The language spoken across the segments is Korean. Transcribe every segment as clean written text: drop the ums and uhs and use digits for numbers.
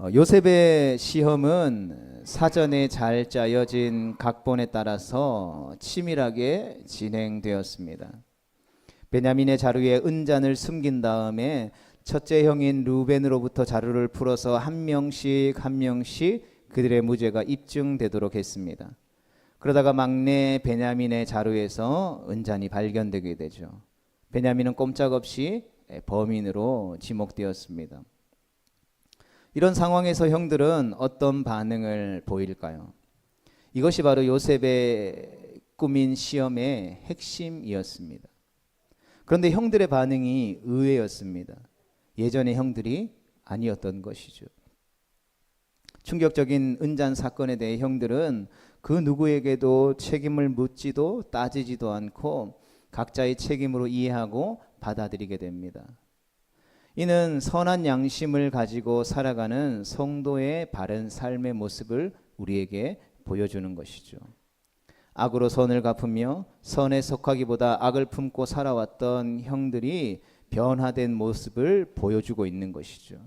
요셉의 시험은 사전에 잘 짜여진 각본에 따라서 치밀하게 진행되었습니다. 베냐민의 자루에 은잔을 숨긴 다음에 첫째 형인 루벤으로부터 자루를 풀어서 한 명씩 한 명씩 그들의 무죄가 입증되도록 했습니다. 그러다가 막내 베냐민의 자루에서 은잔이 발견되게 되죠. 베냐민은 꼼짝없이 범인으로 지목되었습니다. 이런 상황에서 형들은 어떤 반응을 보일까요? 이것이 바로 요셉의 꾸민 시험의 핵심이었습니다. 그런데 형들의 반응이 의외였습니다. 예전의 형들이 아니었던 것이죠. 충격적인 은잔 사건에 대해 형들은 그 누구에게도 책임을 묻지도 따지지도 않고 각자의 책임으로 이해하고 받아들이게 됩니다. 이는 선한 양심을 가지고 살아가는 성도의 바른 삶의 모습을 우리에게 보여주는 것이죠. 악으로 선을 갚으며 선에 속하기보다 악을 품고 살아왔던 형들이 변화된 모습을 보여주고 있는 것이죠.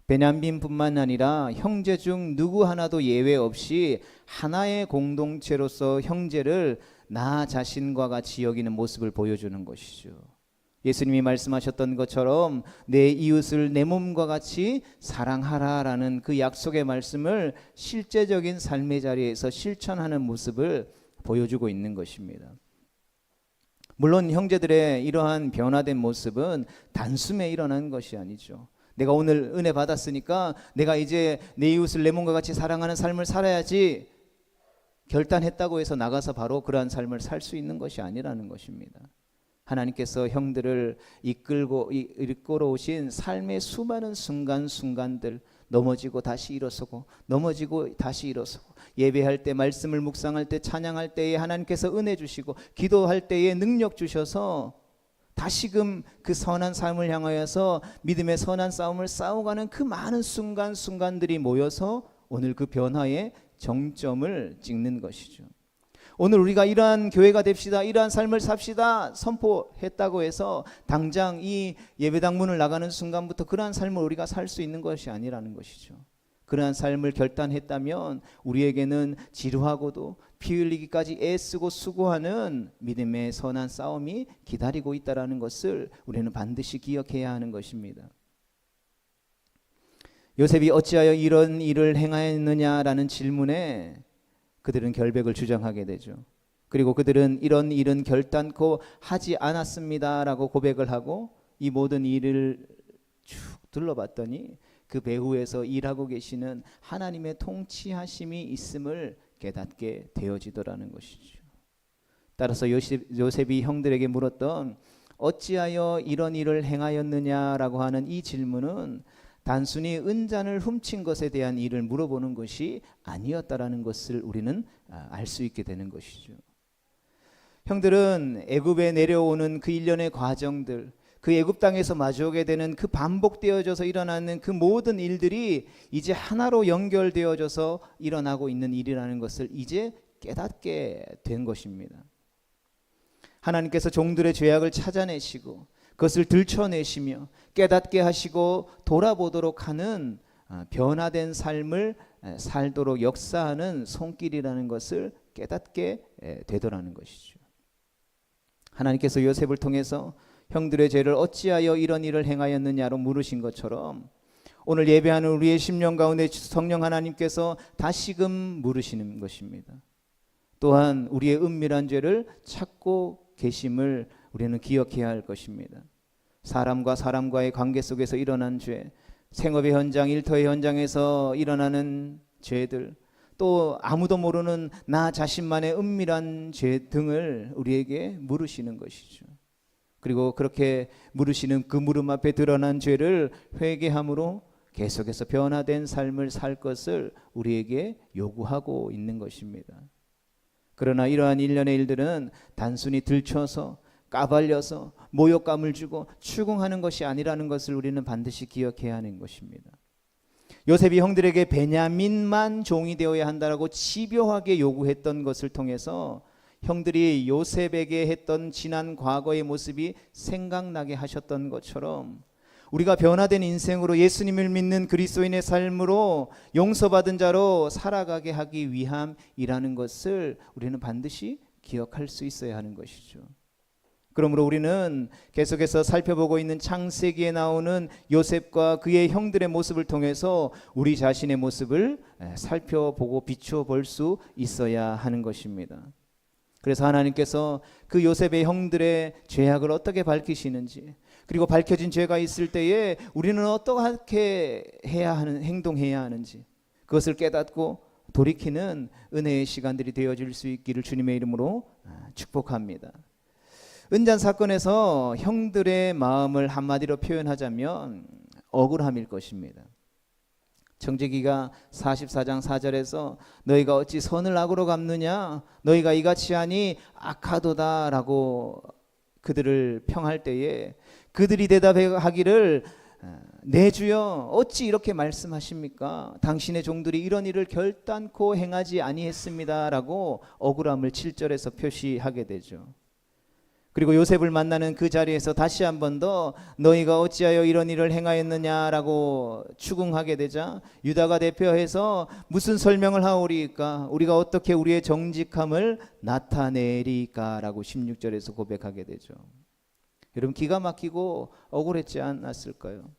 베냐민뿐만 아니라 형제 중 누구 하나도 예외 없이 하나의 공동체로서 형제를 나 자신과 같이 여기는 모습을 보여주는 것이죠. 예수님이 말씀하셨던 것처럼 내 이웃을 내 몸과 같이 사랑하라라는 그 약속의 말씀을 실제적인 삶의 자리에서 실천하는 모습을 보여주고 있는 것입니다. 물론 형제들의 이러한 변화된 모습은 단숨에 일어난 것이 아니죠. 내가 오늘 은혜 받았으니까 내가 이제 내 이웃을 내 몸과 같이 사랑하는 삶을 살아야지 결단했다고 해서 나가서 바로 그러한 삶을 살 수 있는 것이 아니라는 것입니다. 하나님께서 형들을 이끌어 오신 삶의 수많은 순간순간들, 넘어지고 다시 일어서고 넘어지고 다시 일어서고, 예배할 때, 말씀을 묵상할 때, 찬양할 때에 하나님께서 은혜 주시고, 기도할 때에 능력 주셔서 다시금 그 선한 삶을 향하여서 믿음의 선한 싸움을 싸워가는 그 많은 순간순간들이 모여서 오늘 그 변화의 정점을 찍는 것이죠. 오늘 우리가 이러한 교회가 됩시다, 이러한 삶을 삽시다 선포했다고 해서 당장 이 예배당 문을 나가는 순간부터 그러한 삶을 우리가 살 수 있는 것이 아니라는 것이죠. 그러한 삶을 결단했다면 우리에게는 지루하고도 피 흘리기까지 애쓰고 수고하는 믿음의 선한 싸움이 기다리고 있다는 것을 우리는 반드시 기억해야 하는 것입니다. 요셉이 어찌하여 이런 일을 행하였느냐라는 질문에 그들은 결백을 주장하게 되죠. 그리고 그들은 이런 일은 결단코 하지 않았습니다라고 고백을 하고 이 모든 일을 쭉 둘러봤더니 그 배후에서 일하고 계시는 하나님의 통치하심이 있음을 깨닫게 되어지더라는 것이죠. 따라서 요셉이 형들에게 물었던 어찌하여 이런 일을 행하였느냐라고 하는 이 질문은 단순히 은잔을 훔친 것에 대한 일을 물어보는 것이 아니었다라는 것을 우리는 알 수 있게 되는 것이죠. 형들은 애굽에 내려오는 그 일련의 과정들, 그 애굽 땅에서 마주오게 되는 그 반복되어져서 일어나는 그 모든 일들이 이제 하나로 연결되어져서 일어나고 있는 일이라는 것을 이제 깨닫게 된 것입니다. 하나님께서 종들의 죄악을 찾아내시고 그것을 들춰내시며 깨닫게 하시고 돌아보도록 하는 변화된 삶을 살도록 역사하는 손길이라는 것을 깨닫게 되더라는 것이죠. 하나님께서 요셉을 통해서 형들의 죄를 어찌하여 이런 일을 행하였느냐로 물으신 것처럼 오늘 예배하는 우리의 심령 가운데 성령 하나님께서 다시금 물으시는 것입니다. 또한 우리의 은밀한 죄를 찾고 계심을 우리는 기억해야 할 것입니다. 사람과 사람과의 관계 속에서 일어난 죄, 생업의 현장, 일터의 현장에서 일어나는 죄들, 또 아무도 모르는 나 자신만의 은밀한 죄 등을 우리에게 물으시는 것이죠. 그리고 그렇게 물으시는 그 물음 앞에 드러난 죄를 회개함으로 계속해서 변화된 삶을 살 것을 우리에게 요구하고 있는 것입니다. 그러나 이러한 일련의 일들은 단순히 들춰서 까발려서 모욕감을 주고 추궁하는 것이 아니라는 것을 우리는 반드시 기억해야 하는 것입니다. 요셉이 형들에게 베냐민만 종이 되어야 한다라고 집요하게 요구했던 것을 통해서 형들이 요셉에게 했던 지난 과거의 모습이 생각나게 하셨던 것처럼 우리가 변화된 인생으로 예수님을 믿는 그리스도인의 삶으로 용서받은 자로 살아가게 하기 위함이라는 것을 우리는 반드시 기억할 수 있어야 하는 것이죠. 그러므로 우리는 계속해서 살펴보고 있는 창세기에 나오는 요셉과 그의 형들의 모습을 통해서 우리 자신의 모습을 살펴보고 비추어 볼 수 있어야 하는 것입니다. 그래서 하나님께서 그 요셉의 형들의 죄악을 어떻게 밝히시는지, 그리고 밝혀진 죄가 있을 때에 우리는 어떻게 행동해야 하는지, 그것을 깨닫고 돌이키는 은혜의 시간들이 되어질 수 있기를 주님의 이름으로 축복합니다. 은잔 사건에서 형들의 마음을 한마디로 표현하자면 억울함일 것입니다. 청지기가 44장 4절에서 너희가 어찌 선을 악으로 갚느냐, 너희가 이같이 하니 악하도다 라고 그들을 평할 때에 그들이 대답하기를 내 주여 어찌 이렇게 말씀하십니까? 당신의 종들이 이런 일을 결단코 행하지 아니했습니다 라고 억울함을 7절에서 표시하게 되죠. 그리고 요셉을 만나는 그 자리에서 다시 한 번 더 너희가 어찌하여 이런 일을 행하였느냐라고 추궁하게 되자 유다가 대표해서 무슨 설명을 하오리까? 우리가 어떻게 우리의 정직함을 나타내리까라고 16절에서 고백하게 되죠. 여러분, 기가 막히고 억울했지 않았을까요?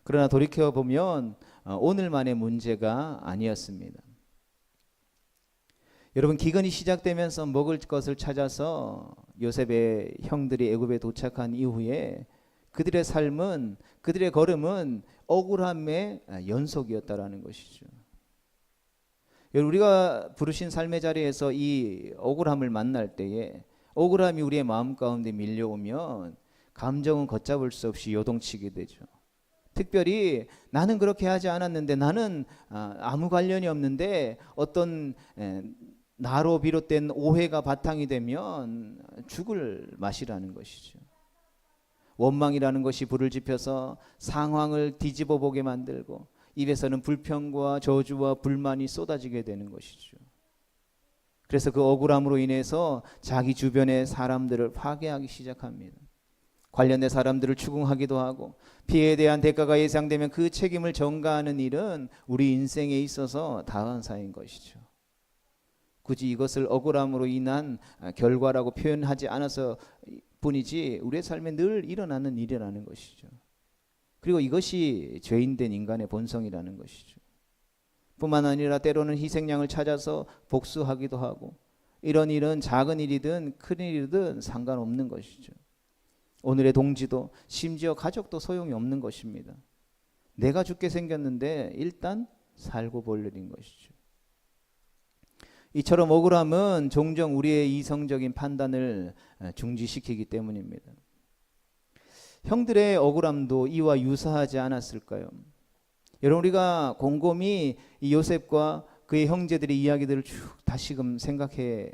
그러나 돌이켜보면 오늘만의 문제가 아니었습니다. 여러분, 기근이 시작되면서 먹을 것을 찾아서 요셉의 형들이 애굽에 도착한 이후에 그들의 삶은, 그들의 걸음은 억울함의 연속이었다라는 것이죠. 여러분, 우리가 부르신 삶의 자리에서 이 억울함을 만날 때에 억울함이 우리의 마음 가운데 밀려오면 감정은 걷잡을 수 없이 요동치게 되죠. 특별히 나는 그렇게 하지 않았는데, 나는 아무 관련이 없는데 어떤 나로 비롯된 오해가 바탕이 되면 죽을 맛이라는 것이죠. 원망이라는 것이 불을 지펴서 상황을 뒤집어 보게 만들고 입에서는 불평과 저주와 불만이 쏟아지게 되는 것이죠. 그래서 그 억울함으로 인해서 자기 주변의 사람들을 파괴하기 시작합니다. 관련된 사람들을 추궁하기도 하고 피해에 대한 대가가 예상되면 그 책임을 전가하는 일은 우리 인생에 있어서 다반사인 것이죠. 굳이 이것을 억울함으로 인한 결과라고 표현하지 않아서 뿐이지 우리의 삶에 늘 일어나는 일이라는 것이죠. 그리고 이것이 죄인된 인간의 본성이라는 것이죠. 뿐만 아니라 때로는 희생양을 찾아서 복수하기도 하고, 이런 일은 작은 일이든 큰 일이든 상관없는 것이죠. 오늘의 동지도 심지어 가족도 소용이 없는 것입니다. 내가 죽게 생겼는데 일단 살고 볼 일인 것이죠. 이처럼 억울함은 종종 우리의 이성적인 판단을 중지시키기 때문입니다. 형들의 억울함도 이와 유사하지 않았을까요? 여러분, 우리가 곰곰이 이 요셉과 그의 형제들의 이야기들을 쭉 다시금 생각해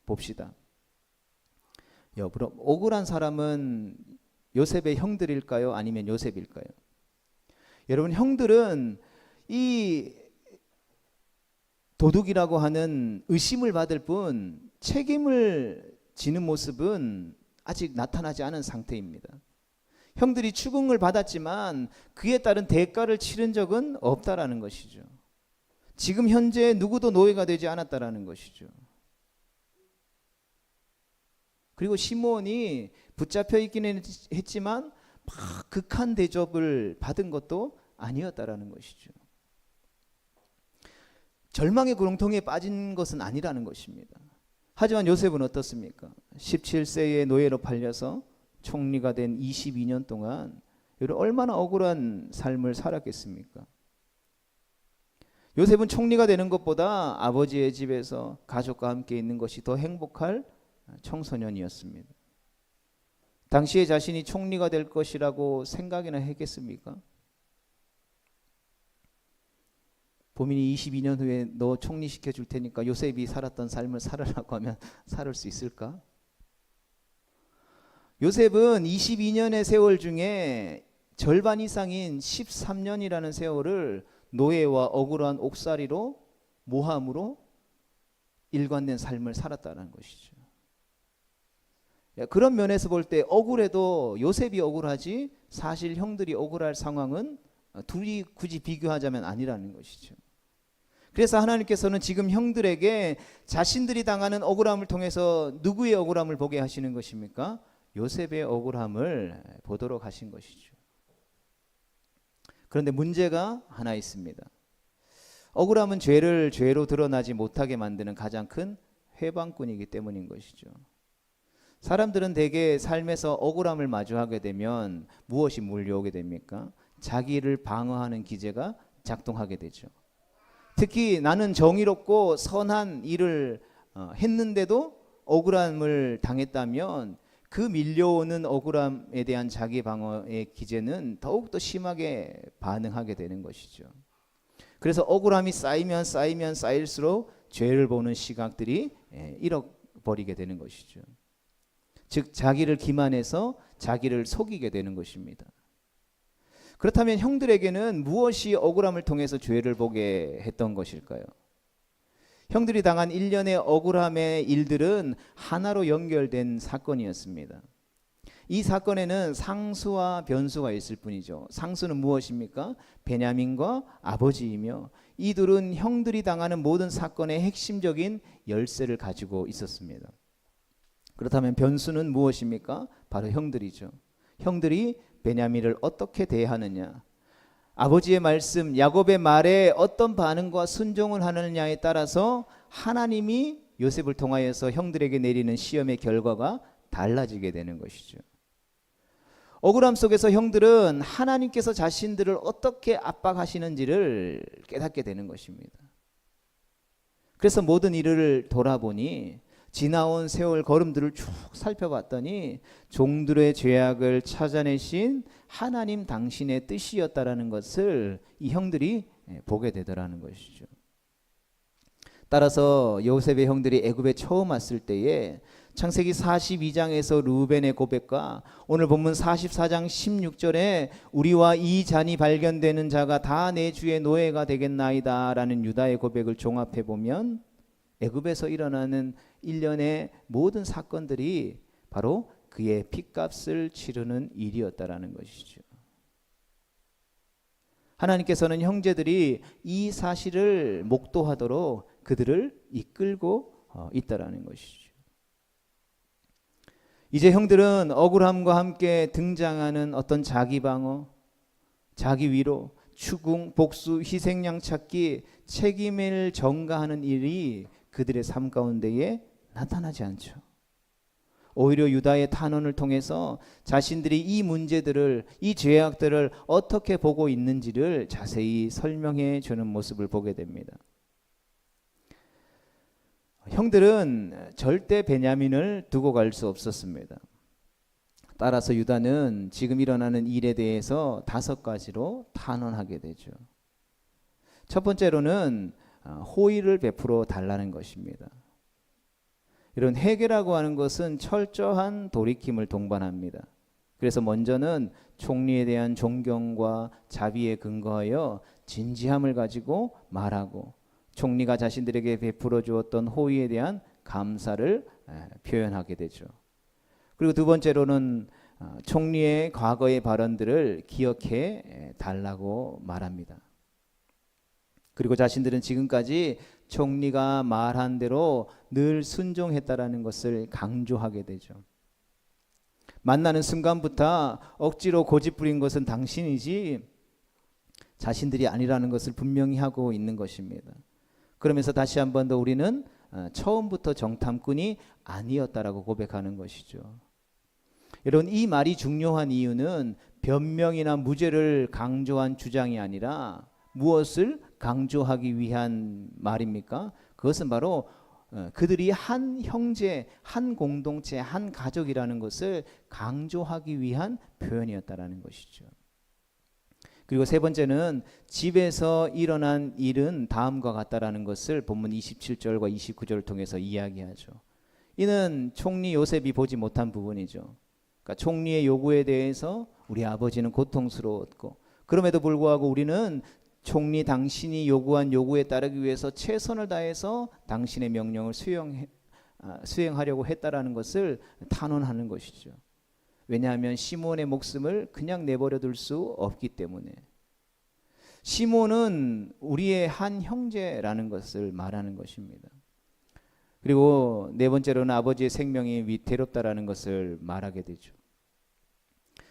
봅시다. 그럼 억울한 사람은 요셉의 형들일까요? 아니면 요셉일까요? 여러분, 형들은 이 도둑이라고 하는 의심을 받을 뿐 책임을 지는 모습은 아직 나타나지 않은 상태입니다. 형들이 추궁을 받았지만 그에 따른 대가를 치른 적은 없다라는 것이죠. 지금 현재 누구도 노예가 되지 않았다라는 것이죠. 그리고 시므온이 붙잡혀 있기는 했지만 막 극한 대접을 받은 것도 아니었다라는 것이죠. 절망의 구렁텅이에 빠진 것은 아니라는 것입니다. 하지만 요셉은 어떻습니까? 17세의 노예로 팔려서 총리가 된 22년 동안 얼마나 억울한 삶을 살았겠습니까? 요셉은 총리가 되는 것보다 아버지의 집에서 가족과 함께 있는 것이 더 행복할 청소년이었습니다. 당시에 자신이 총리가 될 것이라고 생각이나 했겠습니까? 보민이 22년 후에 너 총리시켜 줄 테니까 요셉이 살았던 삶을 살으라고 하면 살을 수 있을까? 요셉은 22년의 세월 중에 절반 이상인 13년이라는 세월을 노예와 억울한 옥살이로 모함으로 일관된 삶을 살았다는 것이죠. 그런 면에서 볼 때 억울해도 요셉이 억울하지 사실 형들이 억울할 상황은 둘이 굳이 비교하자면 아니라는 것이죠. 그래서 하나님께서는 지금 형들에게 자신들이 당하는 억울함을 통해서 누구의 억울함을 보게 하시는 것입니까? 요셉의 억울함을 보도록 하신 것이죠. 그런데 문제가 하나 있습니다. 억울함은 죄를 죄로 드러나지 못하게 만드는 가장 큰 회방꾼이기 때문인 것이죠. 사람들은 대개 삶에서 억울함을 마주하게 되면 무엇이 몰려오게 됩니까? 자기를 방어하는 기제가 작동하게 되죠. 특히 나는 정의롭고 선한 일을 했는데도 억울함을 당했다면 그 밀려오는 억울함에 대한 자기 방어의 기제는 더욱더 심하게 반응하게 되는 것이죠. 그래서 억울함이 쌓이면 쌓일수록 죄를 보는 시각들이 잃어버리게 되는 것이죠. 즉 자기를 기만해서 자기를 속이게 되는 것입니다. 그렇다면 형들에게는 무엇이 억울함을 통해서 죄를 보게 했던 것일까요? 형들이 당한 일련의 억울함의 일들은 하나로 연결된 사건이었습니다. 이 사건에는 상수와 변수가 있을 뿐이죠. 상수는 무엇입니까? 베냐민과 아버지이며 이 둘은 형들이 당하는 모든 사건의 핵심적인 열쇠를 가지고 있었습니다. 그렇다면 변수는 무엇입니까? 바로 형들이죠. 형들이 베냐민을 어떻게 대하느냐, 아버지의 말씀, 야곱의 말에 어떤 반응과 순종을 하느냐에 따라서 하나님이 요셉을 통하여서 형들에게 내리는 시험의 결과가 달라지게 되는 것이죠. 억울함 속에서 형들은 하나님께서 자신들을 어떻게 압박하시는지를 깨닫게 되는 것입니다. 그래서 모든 일을 돌아보니 지나온 세월 걸음들을 쭉 살펴봤더니 종들의 죄악을 찾아내신 하나님 당신의 뜻이었다라는 것을 이 형들이 보게 되더라는 것이죠. 따라서 요셉의 형들이 애굽에 처음 왔을 때에 창세기 42장에서 루벤의 고백과 오늘 본문 44장 16절에 우리와 이 잔이 발견되는 자가 다 내 주의 노예가 되겠나이다 라는 유다의 고백을 종합해 보면 애굽에서 일어나는 일련의 모든 사건들이 바로 그의 핏값을 치르는 일이었다라는 것이죠. 하나님께서는 형제들이 이 사실을 목도하도록 그들을 이끌고 있다라는 것이죠. 이제 형들은 억울함과 함께 등장하는 어떤 자기 방어, 자기 위로, 추궁, 복수, 희생양 찾기, 책임을 전가하는 일이 그들의 삶 가운데에 나타나지 않죠. 오히려 유다의 탄원을 통해서 자신들이 이 문제들을, 이 죄악들을 어떻게 보고 있는지를 자세히 설명해 주는 모습을 보게 됩니다. 형들은 절대 베냐민을 두고 갈 수 없었습니다. 따라서 유다는 지금 일어나는 일에 대해서 5가지로 탄원하게 되죠. 첫 번째로는 호의를 베풀어 달라는 것입니다. 이런 회개라고 하는 것은 철저한 돌이킴을 동반합니다. 그래서 먼저는 총리에 대한 존경과 자비에 근거하여 진지함을 가지고 말하고 총리가 자신들에게 베풀어 주었던 호의에 대한 감사를 표현하게 되죠. 그리고 두 번째로는 총리의 과거의 발언들을 기억해 달라고 말합니다. 그리고 자신들은 지금까지 총리가 말한 대로 늘 순종했다라는 것을 강조하게 되죠. 만나는 순간부터 억지로 고집부린 것은 당신이지 자신들이 아니라는 것을 분명히 하고 있는 것입니다. 그러면서 다시 한 번 더 우리는 처음부터 정탐꾼이 아니었다라고 고백하는 것이죠. 여러분, 이 말이 중요한 이유는 변명이나 무죄를 강조한 주장이 아니라 무엇을 강조하기 위한 말입니까? 그것은 바로 그들이 한 형제, 한 공동체, 한 가족이라는 것을 강조하기 위한 표현이었다라는 것이죠. 그리고 세 번째는 집에서 일어난 일은 다음과 같다라는 것을 본문 27절과 29절을 통해서 이야기하죠. 이는 총리 요셉이 보지 못한 부분이죠. 그러니까 총리의 요구에 대해서 우리 아버지는 고통스러웠고 그럼에도 불구하고 우리는 총리 당신이 요구한 요구에 따르기 위해서 최선을 다해서 당신의 명령을 수행하려고 했다라는 것을 탄원하는 것이죠. 왜냐하면 시몬의 목숨을 그냥 내버려 둘 수 없기 때문에. 시몬은 우리의 한 형제라는 것을 말하는 것입니다. 그리고 네 번째로는 아버지의 생명이 위태롭다라는 것을 말하게 되죠.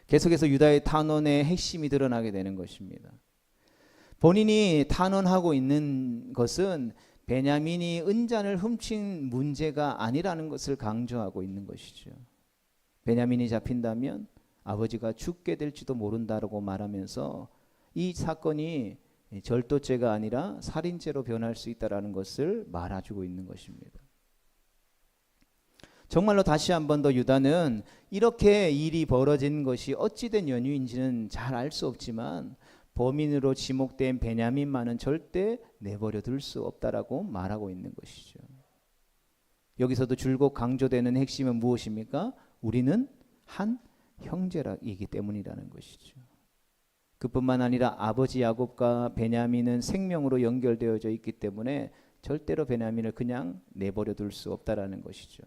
계속해서 유다의 탄원의 핵심이 드러나게 되는 것입니다. 본인이 탄원하고 있는 것은 베냐민이 은잔을 훔친 문제가 아니라는 것을 강조하고 있는 것이죠. 베냐민이 잡힌다면 아버지가 죽게 될지도 모른다라고 말하면서 이 사건이 절도죄가 아니라 살인죄로 변할 수 있다라는 것을 말해주고 있는 것입니다. 정말로 다시 한 번 더 유다는 이렇게 일이 벌어진 것이 어찌된 연유인지는 잘 알 수 없지만 범인으로 지목된 베냐민만은 절대 내버려 둘 수 없다라고 말하고 있는 것이죠. 여기서도 줄곧 강조되는 핵심은 무엇입니까? 우리는 한 형제이기 때문이라는 것이죠. 그뿐만 아니라 아버지 야곱과 베냐민은 생명으로 연결되어져 있기 때문에 절대로 베냐민을 그냥 내버려 둘 수 없다라는 것이죠.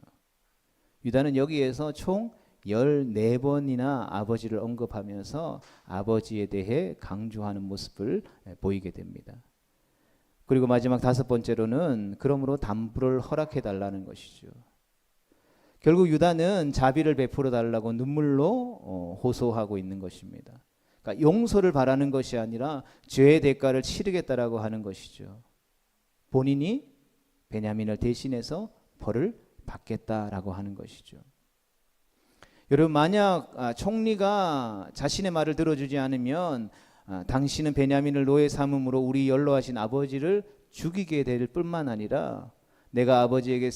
유다는 여기에서 총 14번이나 아버지를 언급하면서 아버지에 대해 강조하는 모습을 보이게 됩니다. 그리고 마지막 5번째로는 그러므로 담보를 허락해 달라는 것이죠. 결국 유다는 자비를 베풀어 달라고 눈물로 호소하고 있는 것입니다. 그러니까 용서를 바라는 것이 아니라 죄의 대가를 치르겠다라고 하는 것이죠. 본인이 베냐민을 대신해서 벌을 받겠다라고 하는 것이죠. 여러분, 만약 총리가 자신의 말을 들어주지 않으면 당신은 베냐민을 노예 삼음으로 우리 연로하신 아버지를 죽이게 될 뿐만 아니라 내가 아버지에게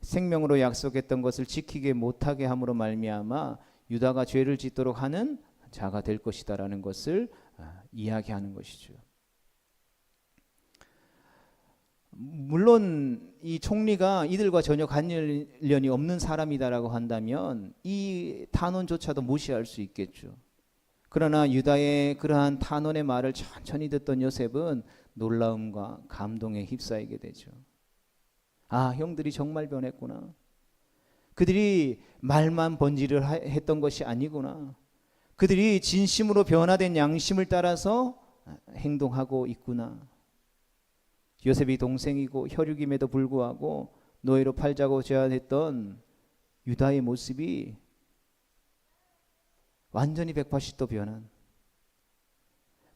생명으로 약속했던 것을 지키게 못하게 함으로 말미암아 유다가 죄를 짓도록 하는 자가 될 것이다라는 것을 이야기하는 것이죠. 물론 이 총리가 이들과 전혀 관련이 없는 사람이다라고 한다면 이 탄원조차도 무시할 수 있겠죠. 그러나 유다의 그러한 탄원의 말을 천천히 듣던 요셉은 놀라움과 감동에 휩싸이게 되죠. 아, 형들이 정말 변했구나. 그들이 말만 번지를 했던 것이 아니구나. 그들이 진심으로 변화된 양심을 따라서 행동하고 있구나. 요셉이 동생이고 혈육임에도 불구하고 노예로 팔자고 제안했던 유다의 모습이 완전히 180도 변한.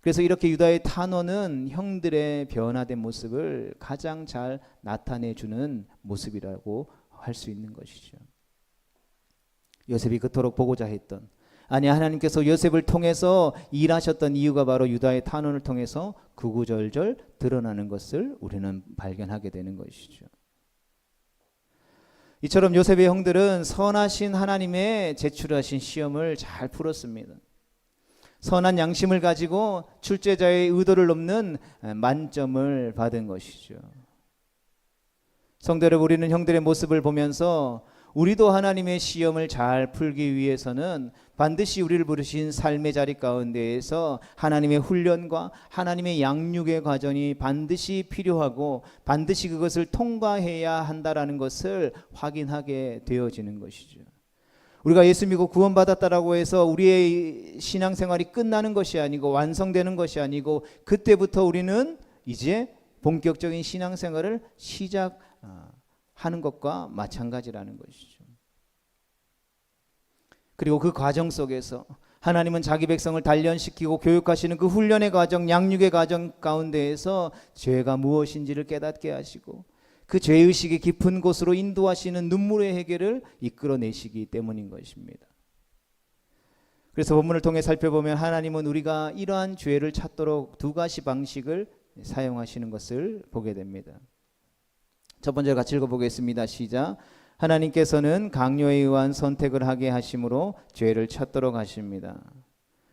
그래서 이렇게 유다의 탄원은 형들의 변화된 모습을 가장 잘 나타내주는 모습이라고 할 수 있는 것이죠. 요셉이 그토록 보고자 했던, 아니 하나님께서 요셉을 통해서 일하셨던 이유가 바로 유다의 탄원을 통해서 구구절절 드러나는 것을 우리는 발견하게 되는 것이죠. 이처럼 요셉의 형들은 선하신 하나님의 제출하신 시험을 잘 풀었습니다. 선한 양심을 가지고 출제자의 의도를 넘는 만점을 받은 것이죠. 성도 여러분, 우리는 형들의 모습을 보면서 우리도 하나님의 시험을 잘 풀기 위해서는 반드시 우리를 부르신 삶의 자리 가운데에서 하나님의 훈련과 하나님의 양육의 과정이 반드시 필요하고 반드시 그것을 통과해야 한다라는 것을 확인하게 되어지는 것이죠. 우리가 예수 믿고 구원받았다라고 해서 우리의 신앙생활이 끝나는 것이 아니고 완성되는 것이 아니고 그때부터 우리는 이제 본격적인 신앙생활을 시작하는 것과 마찬가지라는 것이죠. 그리고 그 과정 속에서 하나님은 자기 백성을 단련시키고 교육하시는 그 훈련의 과정, 양육의 과정 가운데에서 죄가 무엇인지를 깨닫게 하시고 그 죄의식이 깊은 곳으로 인도하시는 눈물의 해결을 이끌어내시기 때문인 것입니다. 그래서 본문을 통해 살펴보면 하나님은 우리가 이러한 죄를 찾도록 두 가지 방식을 사용하시는 것을 보게 됩니다. 첫 번째 같이 읽어보겠습니다. 시작. 하나님께서는 강요에 의한 선택을 하게 하심으로 죄를 찾도록 하십니다.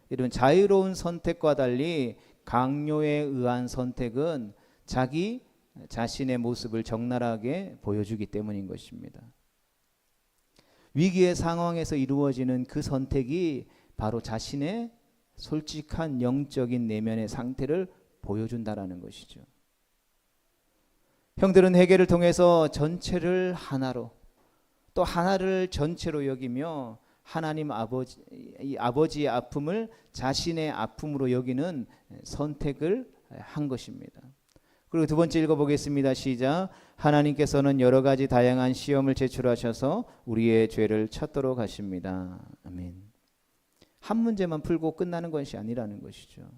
이런 자유로운 선택과 달리 강요에 의한 선택은 자기 자신의 모습을 적나라하게 보여주기 때문인 것입니다. 위기의 상황에서 이루어지는 그 선택이 바로 자신의 솔직한 영적인 내면의 상태를 보여준다라는 것이죠. 형들은 회개를 통해서 전체를 하나로 또 하나를 전체로 여기며 하나님 아버지, 이 아버지의 아픔을 자신의 아픔으로 여기는 선택을 한 것입니다. 그리고 두 번째 읽어보겠습니다. 시작. 하나님께서는 여러 가지 다양한 시험을 제출하셔서 우리의 죄를 찾도록 하십니다. 아멘. 한 문제만 풀고 끝나는 것이 아니라는 것이죠.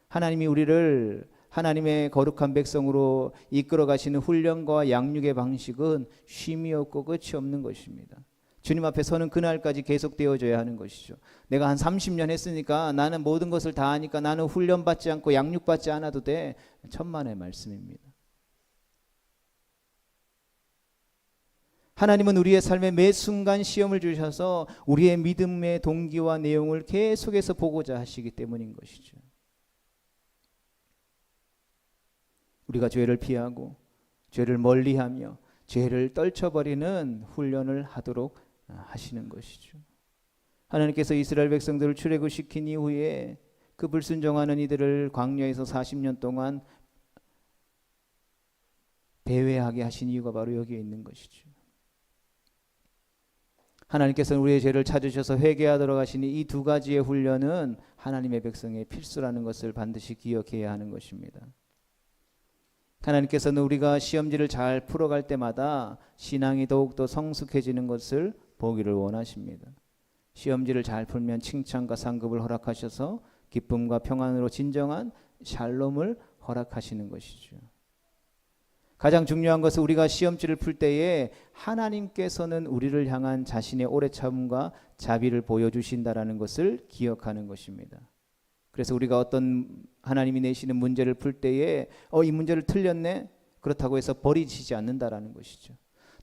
하나님이 우리를 하나님의 거룩한 백성으로 이끌어 가시는 훈련과 양육의 방식은 쉼이 없고 끝이 없는 것입니다. 주님 앞에 서는 그날까지 계속되어져야 하는 것이죠. 내가 한 30년 했으니까 나는 모든 것을 다 하니까 나는 훈련받지 않고 양육받지 않아도 돼. 천만의 말씀입니다. 하나님은 우리의 삶에 매 순간 시험을 주셔서 우리의 믿음의 동기와 내용을 계속해서 보고자 하시기 때문인 것이죠. 우리가 죄를 피하고 죄를 멀리하며 죄를 떨쳐버리는 훈련을 하도록 하시는 것이죠. 하나님께서 이스라엘 백성들을 출애굽시킨 이후에 그 불순종하는 이들을 광야에서 40년 동안 배회하게 하신 이유가 바로 여기에 있는 것이죠. 하나님께서는 우리의 죄를 찾으셔서 회개하도록 하시니 이 두 가지의 훈련은 하나님의 백성의 필수라는 것을 반드시 기억해야 하는 것입니다. 하나님께서는 우리가 시험지를 잘 풀어갈 때마다 신앙이 더욱더 성숙해지는 것을 보기를 원하십니다. 시험지를 잘 풀면 칭찬과 상급을 허락하셔서 기쁨과 평안으로 진정한 샬롬을 허락하시는 것이죠. 가장 중요한 것은 우리가 시험지를 풀 때에 하나님께서는 우리를 향한 자신의 오래 참음과 자비를 보여주신다라는 것을 기억하는 것입니다. 그래서 우리가 어떤 하나님이 내시는 문제를 풀 때에 이 문제를 틀렸네? 그렇다고 해서 버리시지 않는다라는 것이죠.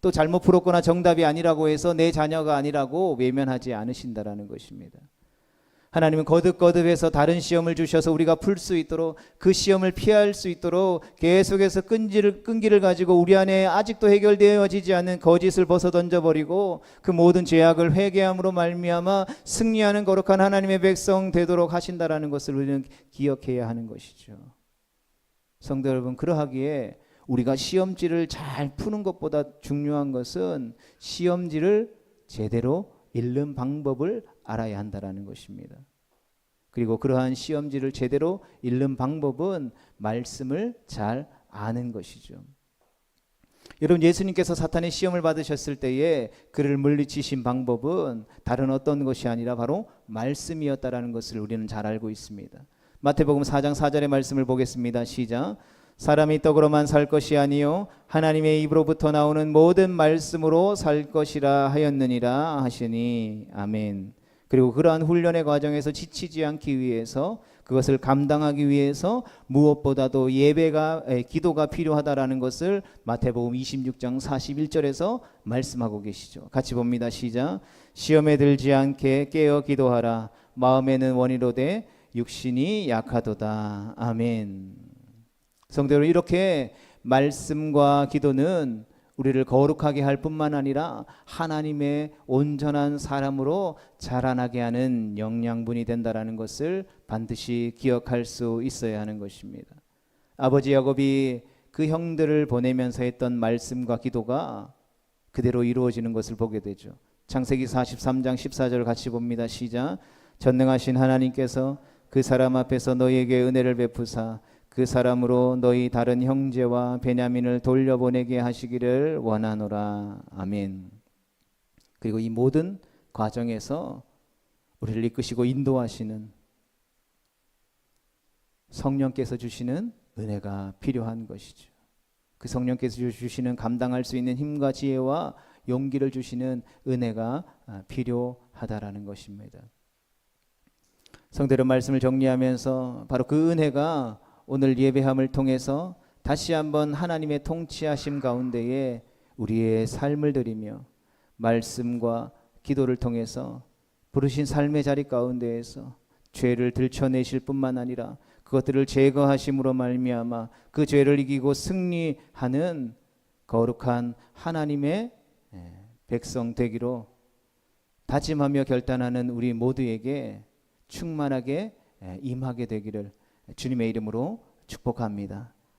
또 잘못 풀었거나 정답이 아니라고 해서 내 자녀가 아니라고 외면하지 않으신다라는 것입니다. 하나님은 거듭거듭해서 다른 시험을 주셔서 우리가 풀 수 있도록 그 시험을 피할 수 있도록 계속해서 끈기를 가지고 우리 안에 아직도 해결되어지지 않는 거짓을 벗어던져버리고 그 모든 죄악을 회개함으로 말미암아 승리하는 거룩한 하나님의 백성 되도록 하신다라는 것을 우리는 기억해야 하는 것이죠. 성도 여러분, 그러하기에 우리가 시험지를 잘 푸는 것보다 중요한 것은 시험지를 제대로 읽는 방법을 알아야 한다라는 것입니다. 그리고 그러한 시험지를 제대로 읽는 방법은 말씀을 잘 아는 것이죠. 여러분, 예수님께서 사탄의 시험을 받으셨을 때에 그를 물리치신 방법은 다른 어떤 것이 아니라 바로 말씀이었다라는 것을 우리는 잘 알고 있습니다. 마태복음 4장 4절의 말씀을 보겠습니다. 시작. 사람이 떡으로만 살 것이 아니요 하나님의 입으로부터 나오는 모든 말씀으로 살 것이라 하였느니라 하시니 아멘. 그리고 그러한 훈련의 과정에서 지치지 않기 위해서 그것을 감당하기 위해서 무엇보다도 기도가 필요하다라는 것을 마태복음 26장 41절에서 말씀하고 계시죠. 같이 봅니다. 시작. 시험에 들지 않게 깨어 기도하라. 마음에는 원이로되 육신이 약하도다. 아멘. 성도 여러분, 이렇게 말씀과 기도는 우리를 거룩하게 할 뿐만 아니라 하나님의 온전한 사람으로 자라나게 하는 영양분이 된다라는 것을 반드시 기억할 수 있어야 하는 것입니다. 아버지 야곱이 그 형들을 보내면서 했던 말씀과 기도가 그대로 이루어지는 것을 보게 되죠. 창세기 43장 14절 같이 봅니다. 시작. 전능하신 하나님께서 그 사람 앞에서 너희에게 은혜를 베푸사 그 사람으로 너희 다른 형제와 베냐민을 돌려보내게 하시기를 원하노라. 아멘. 그리고 이 모든 과정에서 우리를 이끄시고 인도하시는 성령께서 주시는 은혜가 필요한 것이죠. 그 성령께서 주시는 감당할 수 있는 힘과 지혜와 용기를 주시는 은혜가 필요하다라는 것입니다. 성도들, 말씀을 정리하면서 바로 그 은혜가 오늘 예배함을 통해서 다시 한번 하나님의 통치하심 가운데에 우리의 삶을 드리며 말씀과 기도를 통해서 부르신 삶의 자리 가운데에서 죄를 들춰내실 뿐만 아니라 그것들을 제거하심으로 말미암아 그 죄를 이기고 승리하는 거룩한 하나님의 백성 되기로 다짐하며 결단하는 우리 모두에게 충만하게 임하게 되기를 주님의 이름으로 축복합니다.